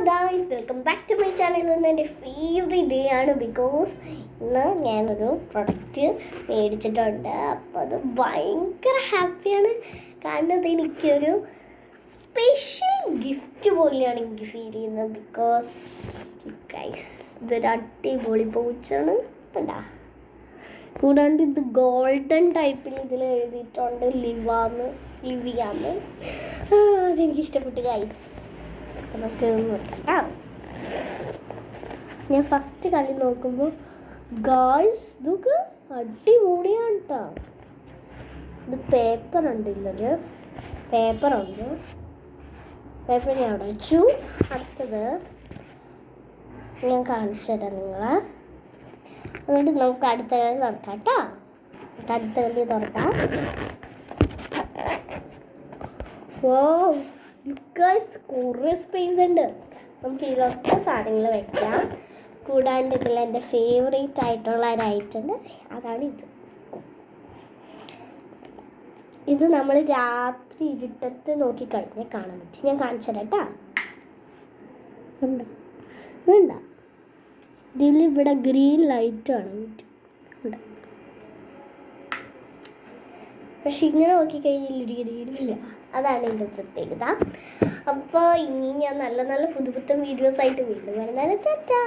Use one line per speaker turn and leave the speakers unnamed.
Guys, welcome back to my channel. ഇന്ന് എൻ്റെ favourite day ആണ്. ബിക്കോസ് ഇന്ന് ഞാനൊരു പ്രൊഡക്റ്റ് മേടിച്ചിട്ടുണ്ട്. അപ്പോൾ അത് ഭയങ്കര ഹാപ്പിയാണ്. കാരണം അത് എനിക്കൊരു സ്പെഷ്യൽ ഗിഫ്റ്റ് പോലെയാണ് എനിക്ക് ഫീൽ ചെയ്യുന്നത്. ബിക്കോസ് ഗൈസ്, ഇതൊരു അടിപൊളി പൗച്ചാണ് കണ്ടാ. കൂടാണ്ട് ഇത് ഗോൾഡൻ ടൈപ്പിൽ ഇതിൽ എഴുതിയിട്ടുണ്ട് ലിവിയാന്ന്. അതെനിക്ക് ഇഷ്ടപ്പെട്ടു ഗൈസ്. നമുക്ക് നോക്കാം. ഞാൻ ഫസ്റ്റ് കളി നോക്കുമ്പോൾ ഗായ്സ് ഇതൊക്കെ അടിപൊളിയാണ് കേട്ടോ. ഇത് പേപ്പറുണ്ട്, പേപ്പറുണ്ട്. പേപ്പർ ഞാൻ അവിടെ വെച്ചു. അടുത്തത് ഞാൻ കാണിച്ചു തരാം നിങ്ങളെ. എന്നിട്ട് നമുക്ക് അടുത്ത കളി തുറക്കാം കേട്ടോ. അടുത്ത കളി തുറക്കാം. ഗൈസ്, കുറേ സ്പേസ് ഉണ്ട്. നമുക്ക് ഇതിലൊക്കെ സാധനങ്ങൾ വെക്കാം. കൂടാണ്ട് ഇതിൽ എൻ്റെ ഫേവറേറ്റ് ആയിട്ടുള്ള ഒരു ഐറ്റം ഉണ്ട്, അതാണ് ഇത്. ഇത് നമ്മൾ രാത്രി ഇരുട്ടത്ത് നോക്കിക്കഴിഞ്ഞാൽ കാണാൻ പറ്റും. ഞാൻ കാണിച്ചു തരാം കേട്ടോ. വേണ്ട, ഇതിലിവിടെ ഗ്രീൻ ലൈറ്റാണ്. പക്ഷെ ഇങ്ങനെ നോക്കിക്കഴിഞ്ഞാൽ ഗ്രീനില്ല. അതാണ് എൻ്റെ പ്രത്യേകത. അപ്പോൾ ഇനി ഞാൻ നല്ല നല്ല പുതുപുത്തൻ വീഡിയോസ് ആയിട്ട് വീണ്ടും വരുന്നതാണ്. ടാറ്റാ.